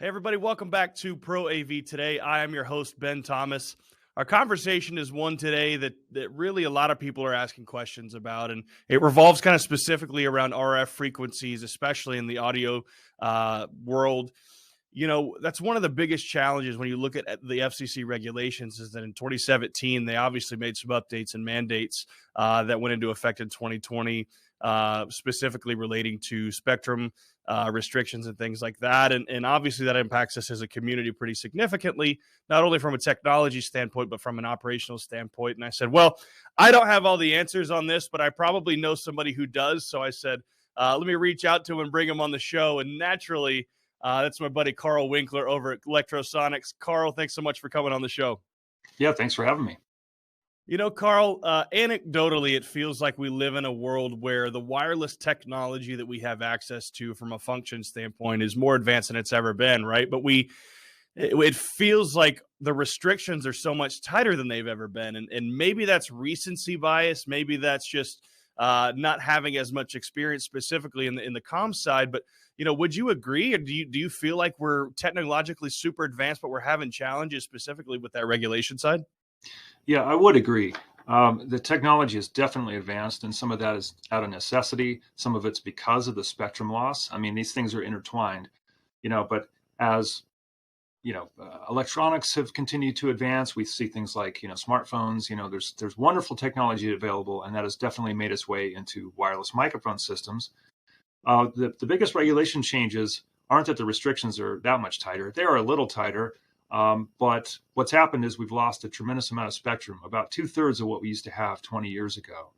Hey, everybody, welcome back to Pro AV Today. I am your host, Ben Thomas. Our conversation is one today that really a lot of people are asking questions about, and it revolves kind of specifically around RF frequencies, especially in the audio world. You know, that's one of the biggest challenges when you look at the FCC regulations is that in 2017, they obviously made some updates and mandates that went into effect in 2020, specifically relating to spectrum restrictions and things like that. And obviously that impacts us as a community pretty significantly, not only from a technology standpoint, but from an operational standpoint. And I said, well, I don't have all the answers on this, but I probably know somebody who does. So I said, let me reach out to him and bring him on the show. And naturally, that's my buddy Karl Winkler over at Lectrosonics. Karl, thanks so much for coming on the show. Yeah, thanks for having me. You know, Karl, anecdotally, it feels like we live in a world where the wireless technology that we have access to from a function standpoint is more advanced than it's ever been, right? But it feels like the restrictions are so much tighter than they've ever been. And maybe that's recency bias. Maybe that's just not having as much experience specifically in the comm side. But, you know, would you agree? Or do you feel like we're technologically super advanced, but we're having challenges specifically with that regulation side? Yeah, I would agree. The technology is definitely advanced, and some of that is out of necessity. Some of it's because of the spectrum loss. I mean, these things are intertwined, but as electronics have continued to advance, we see things like, smartphones, there's wonderful technology available, and that has definitely made its way into wireless microphone systems. The biggest regulation changes aren't that the restrictions are that much tighter. They are a little tighter. But what's happened is we've lost a tremendous amount of spectrum, about 2/3 of what we used to have 20 years ago.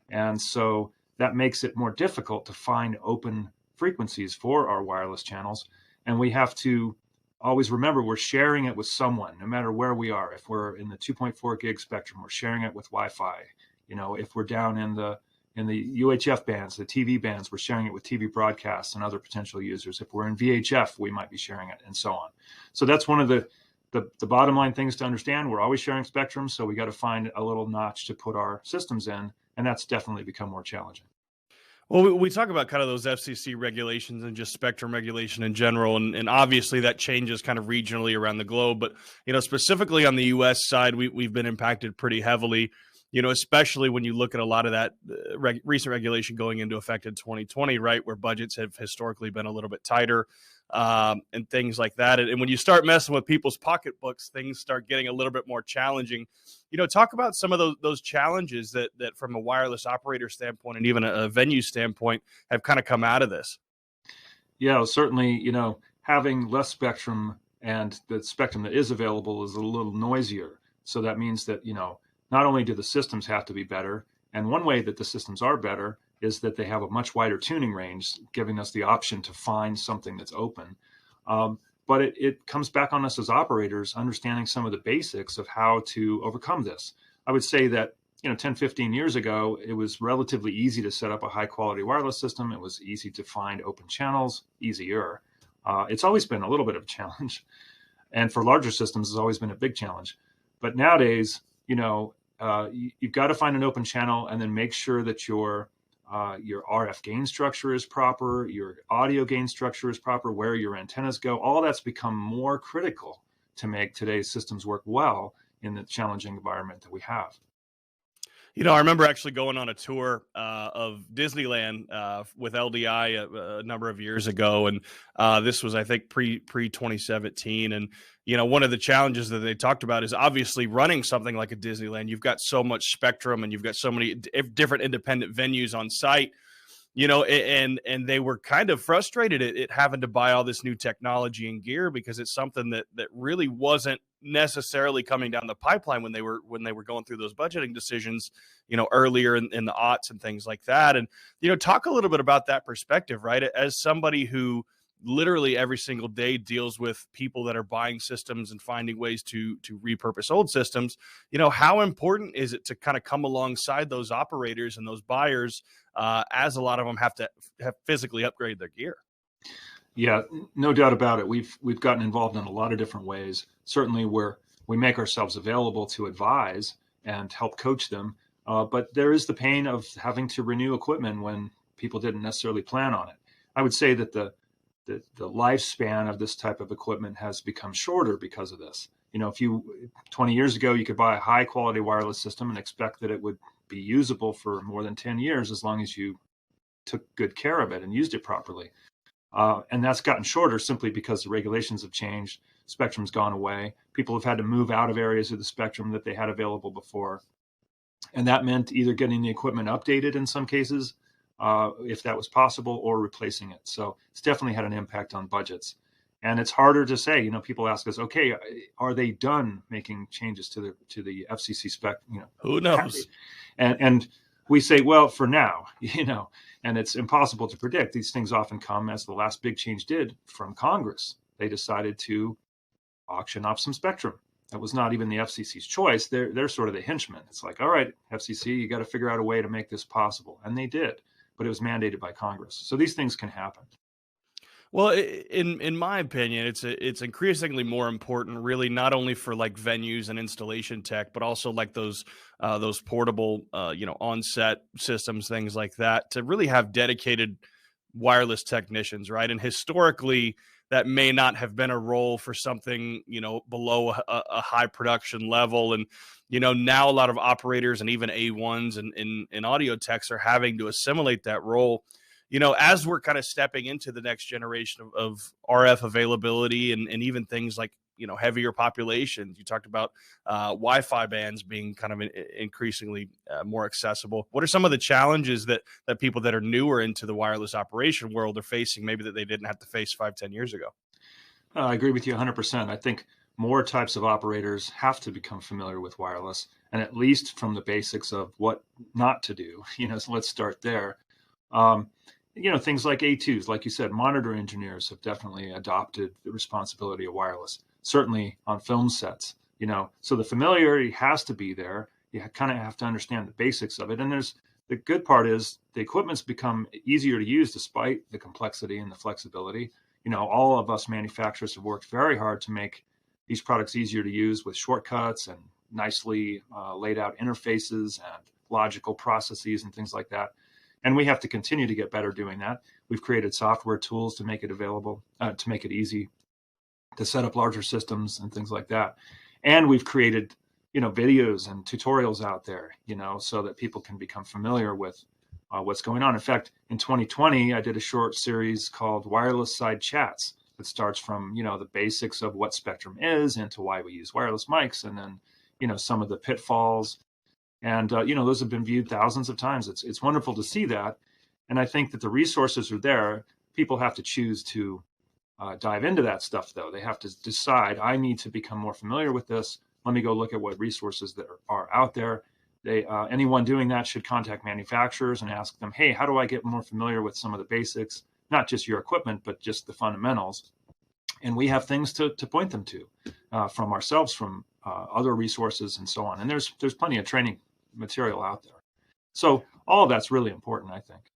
And so that makes it more difficult to find open frequencies for our wireless channels. And we have to always remember we're sharing it with someone, no matter where we are. If we're in the 2.4 gig spectrum, we're sharing it with Wi-Fi. If we're down in the UHF bands, the TV bands, we're sharing it with TV broadcasts and other potential users. If we're in VHF, we might be sharing it, and so on. So that's one of the bottom line things to understand. We're always sharing spectrum, so we got to find a little notch to put our systems in, and that's definitely become more challenging. Well, we talk about kind of those FCC regulations and just spectrum regulation in general, and obviously that changes kind of regionally around the globe. But, specifically on the U.S. side, we've been impacted pretty heavily, especially when you look at a lot of that recent regulation going into effect in 2020, right, where budgets have historically been a little bit tighter and things like that. And when you start messing with people's pocketbooks, things start getting a little bit more challenging. Talk about some of those challenges that from a wireless operator standpoint and even a venue standpoint have kind of come out of this. Yeah, certainly, having less spectrum and the spectrum that is available is a little noisier. So that means that, not only do the systems have to be better, and one way that the systems are better is that they have a much wider tuning range, giving us the option to find something that's open. But it comes back on us as operators, understanding some of the basics of how to overcome this. I would say that 10, 15 years ago, it was relatively easy to set up a high quality wireless system. It was easy to find open channels, easier. It's always been a little bit of a challenge. And for larger systems, it's always been a big challenge. But nowadays, you've got to find an open channel and then make sure that your RF gain structure is proper, your audio gain structure is proper, where your antennas go. All that's become more critical to make today's systems work well in the challenging environment that we have. I remember actually going on a tour of Disneyland with LDI a number of years ago, and this was, I think, pre 2017. And one of the challenges that they talked about is obviously running something like a Disneyland. You've got so much spectrum, and you've got so many different independent venues on site. And they were kind of frustrated at having to buy all this new technology and gear because it's something that really wasn't necessarily coming down the pipeline when they were going through those budgeting decisions, earlier in the aughts and things like that. And, talk a little bit about that perspective, right? As somebody who literally every single day deals with people that are buying systems and finding ways to repurpose old systems, how important is it to kind of come alongside those operators and those buyers as a lot of them have to physically upgrade their gear? Yeah, no doubt about it. We've gotten involved in a lot of different ways. Certainly we make ourselves available to advise and help coach them. But there is the pain of having to renew equipment when people didn't necessarily plan on it. I would say that the the lifespan of this type of equipment has become shorter because of this. If 20 years ago, you could buy a high quality wireless system and expect that it would be usable for more than 10 years as long as you took good care of it and used it properly. And that's gotten shorter simply because the regulations have changed. Spectrum's gone away. People have had to move out of areas of the spectrum that they had available before. And that meant either getting the equipment updated in some cases, if that was possible, or replacing it. So it's definitely had an impact on budgets. And it's harder to say. People ask us, okay, are they done making changes to the FCC spec? Who knows? And we say, well, for now, and it's impossible to predict. These things often come, as the last big change did, from Congress. They decided to auction off some spectrum. That was not even the FCC's choice. They're sort of the henchmen. It's like, all right, FCC, you got to figure out a way to make this possible. And they did, but it was mandated by Congress. So these things can happen. Well, in my opinion, it's increasingly more important, really, not only for like venues and installation tech, but also like those portable, on-set systems, things like that, to really have dedicated wireless technicians, right? And historically, that may not have been a role for something, below a high production level. And, now a lot of operators and even A1s and audio techs are having to assimilate that role. As we're kind of stepping into the next generation of RF availability and even things like, heavier populations. You talked about Wi-Fi bands being kind of increasingly more accessible. What are some of the challenges that people that are newer into the wireless operation world are facing, maybe that they didn't have to face 5-10 years ago? I agree with you 100%. I think more types of operators have to become familiar with wireless, and at least from the basics of what not to do. So let's start there. Things like A2s, like you said, monitor engineers have definitely adopted the responsibility of wireless, certainly on film sets, so the familiarity has to be there. You kind of have to understand the basics of it. And the good part is the equipment's become easier to use despite the complexity and the flexibility. All of us manufacturers have worked very hard to make these products easier to use with shortcuts and nicely laid out interfaces and logical processes and things like that. And we have to continue to get better doing that. We've created software tools to make it available, to make it easy to set up larger systems and things like that. And we've created, videos and tutorials out there, so that people can become familiar with what's going on. In fact, in 2020, I did a short series called Wireless Side Chats that starts from, the basics of what Spectrum is into why we use wireless mics, and then, some of the pitfalls. And, those have been viewed thousands of times. It's wonderful to see that. And I think that the resources are there. People have to choose to dive into that stuff, though. They have to decide, I need to become more familiar with this. Let me go look at what resources that are out there. Anyone doing that should contact manufacturers and ask them, hey, how do I get more familiar with some of the basics, not just your equipment, but just the fundamentals? And we have things to point them to from ourselves, from other resources and so on. And there's plenty of training material out there. So all of that's really important, I think.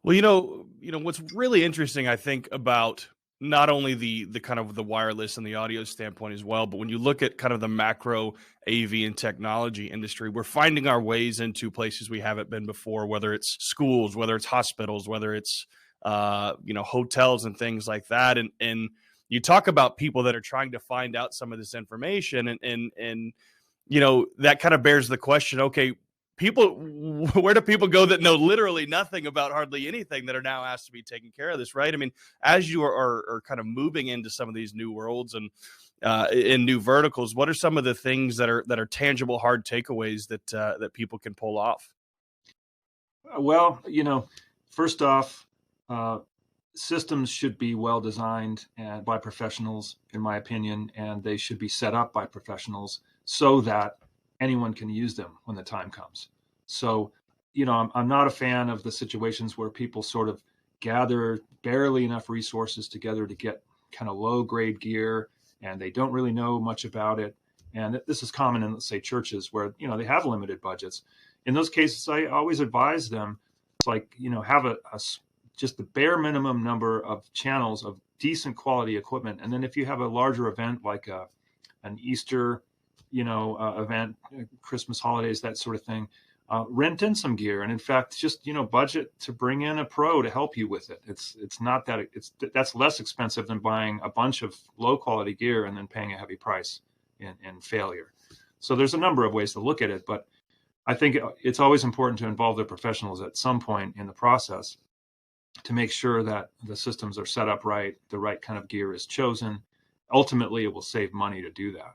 Well, what's really interesting, I think, about not only the kind of the wireless and the audio standpoint as well, but when you look at kind of the macro AV and technology industry, we're finding our ways into places we haven't been before, whether it's schools, whether it's hospitals, whether it's hotels and things like that. And you talk about people that are trying to find out some of this information, and that kind of bears the question, okay, where do people go that know literally nothing about hardly anything that are now asked to be taking care of this, right? I mean, as you are kind of moving into some of these new worlds and in new verticals, what are some of the things that are tangible, hard takeaways that people can pull off? Well, first off, systems should be well designed by professionals, in my opinion, and they should be set up by professionals so that anyone can use them when the time comes. So, I'm not a fan of the situations where people sort of gather barely enough resources together to get kind of low grade gear, and they don't really know much about it. And this is common in, let's say, churches where, they have limited budgets. In those cases, I always advise them, it's like, have just the bare minimum number of channels of decent quality equipment. And then if you have a larger event like an Easter, event, Christmas holidays, that sort of thing, rent in some gear, and in fact, just budget to bring in a pro to help you with it. It's not that that's less expensive than buying a bunch of low quality gear and then paying a heavy price in failure. So there's a number of ways to look at it, but I think it's always important to involve the professionals at some point in the process to make sure that the systems are set up right, the right kind of gear is chosen. Ultimately, it will save money to do that.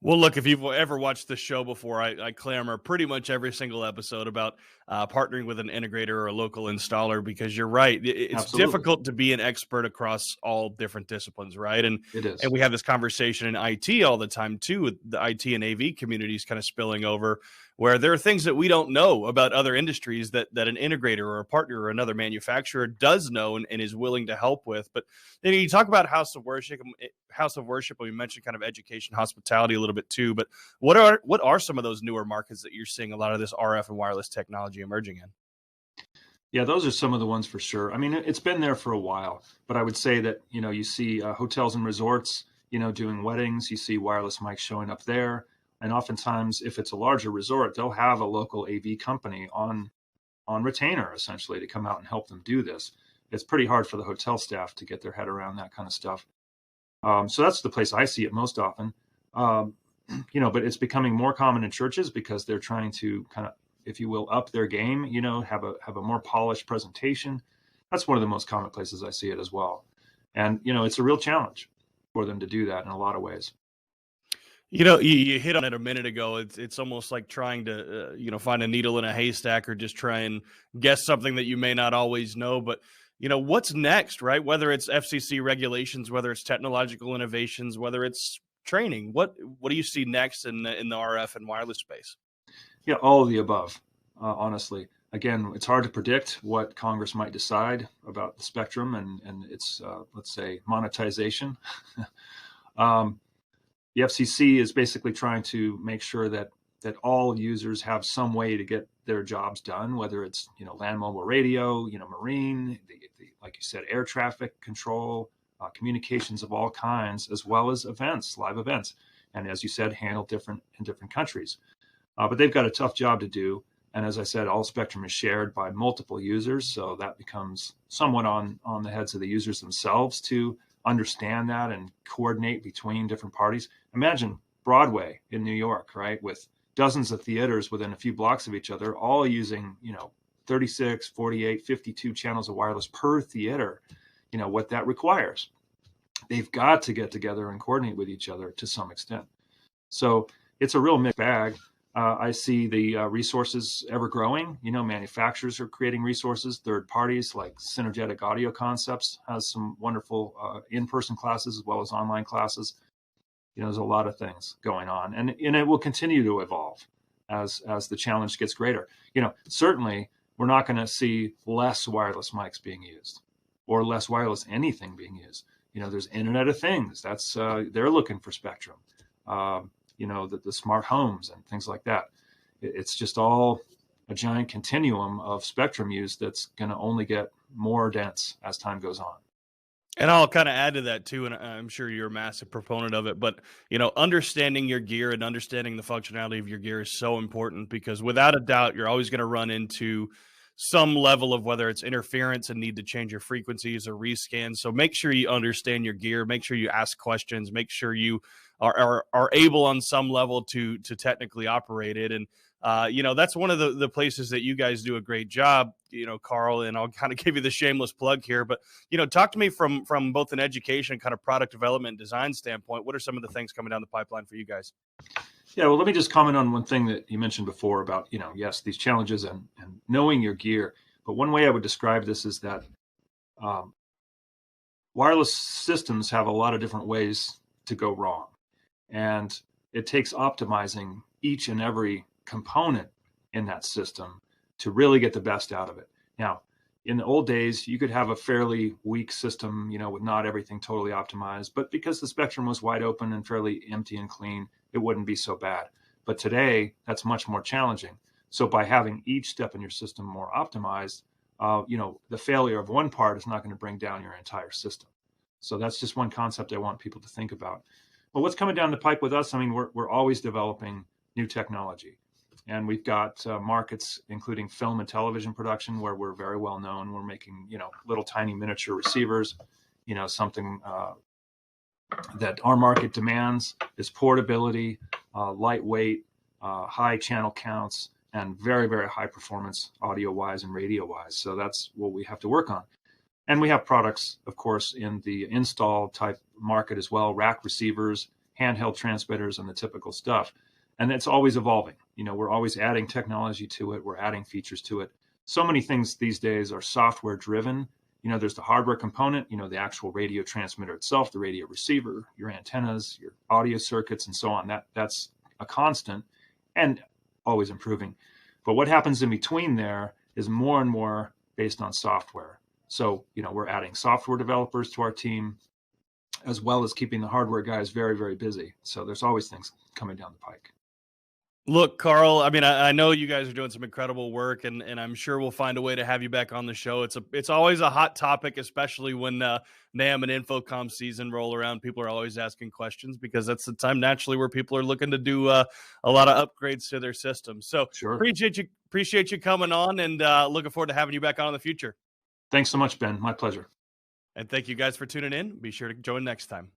Well, look, if you've ever watched the show before, I clamor pretty much every single episode about partnering with an integrator or a local installer, because you're right. It's Absolutely. difficult to be an expert across all different disciplines, right? It And is. we have this conversation in IT all the time too, with the IT and AV communities kind of spilling over, where there are things that we don't know about other industries that an integrator or a partner or another manufacturer does know and is willing to help with. But you talk about house of worship, and we mentioned kind of education, hospitality a little bit too. But what are some of those newer markets that you're seeing a lot of this RF and wireless technology emerging in? Yeah, those are some of the ones for sure. I mean, it's been there for a while, but I would say that, you see hotels and resorts, doing weddings, you see wireless mics showing up there. And oftentimes, if it's a larger resort, they'll have a local AV company on retainer essentially to come out and help them do this. It's pretty hard for the hotel staff to get their head around that kind of stuff. So that's the place I see it most often. Um, but it's becoming more common in churches because they're trying to kind of, if you will, up their game. Have a more polished presentation. That's one of the most common places I see it as well. And it's a real challenge for them to do that in a lot of ways. You hit on it a minute ago. It's almost like trying to find a needle in a haystack, or just try and guess something that you may not always know. But what's next, right? Whether it's FCC regulations, whether it's technological innovations, whether it's training, what do you see next in the RF and wireless space? Yeah, all of the above, honestly. Again, it's hard to predict what Congress might decide about the spectrum and its, let's say, monetization. um, the FCC is basically trying to make sure that all users have some way to get their jobs done, whether it's land mobile radio, marine, like you said, air traffic control, communications of all kinds, as well as events, live events, and as you said, handled different in different countries. But they've got a tough job to do. And as I said, all spectrum is shared by multiple users. So that becomes somewhat on the heads of the users themselves to understand that and coordinate between different parties. Imagine Broadway in New York, right? With dozens of theaters within a few blocks of each other, all using, 36, 48, 52 channels of wireless per theater, what that requires. They've got to get together and coordinate with each other to some extent. So it's a real mixed bag. I see the resources ever growing. Manufacturers are creating resources. Third parties like Synergetic Audio Concepts has some wonderful in-person classes as well as online classes. There's a lot of things going on, and it will continue to evolve as the challenge gets greater. Certainly we're not going to see less wireless mics being used or less wireless anything being used. There's Internet of Things. That's they're looking for spectrum. The smart homes and things like that. It's just all a giant continuum of spectrum use that's going to only get more dense as time goes on. And I'll kind of add to that too, and I'm sure you're a massive proponent of it. But understanding your gear and understanding the functionality of your gear is so important, because without a doubt, you're always going to run into some level of whether it's interference and need to change your frequencies or rescan. So make sure you understand your gear. Make sure you ask questions. Make sure you are able on some level to technically operate it. And that's one of the places that you guys do a great job, Karl. And I'll kind of give you the shameless plug here, but talk to me from both an education, kind of product development, design standpoint. What are some of the things coming down the pipeline for you guys? Yeah, well, let me just comment on one thing that you mentioned before about, yes, these challenges and knowing your gear. But one way I would describe this is that um, wireless systems have a lot of different ways to go wrong. And it takes optimizing each and every component in that system to really get the best out of it. Now, in the old days, you could have a fairly weak system, with not everything totally optimized, but because the spectrum was wide open and fairly empty and clean, it wouldn't be so bad. But today, that's much more challenging. So by having each step in your system more optimized, the failure of one part is not going to bring down your entire system. So that's just one concept I want people to think about. Well, what's coming down the pipe with us? I mean, we're always developing new technology. And we've got markets including film and television production where we're very well known. We're making, little tiny miniature receivers, something that our market demands is portability, lightweight, high channel counts, and very, very high performance audio-wise and radio-wise. So that's what we have to work on. And we have products, of course, in the install type market as well, rack receivers, handheld transmitters, and the typical stuff. And it's always evolving. We're always adding technology to it. We're adding features to it. So many things these days are software driven. There's the hardware component, the actual radio transmitter itself, the radio receiver, your antennas, your audio circuits, and so on. That's a constant and always improving. But what happens in between there is more and more based on software. So, we're adding software developers to our team, as well as keeping the hardware guys very, very busy. So there's always things coming down the pike. Look, Karl, I mean, I know you guys are doing some incredible work, and I'm sure we'll find a way to have you back on the show. It's always a hot topic, especially when NAM and Infocom season roll around. People are always asking questions because that's the time naturally where people are looking to do a lot of upgrades to their systems. So Sure. Appreciate you coming on, and looking forward to having you back on in the future. Thanks so much, Ben. My pleasure. And thank you guys for tuning in. Be sure to join next time.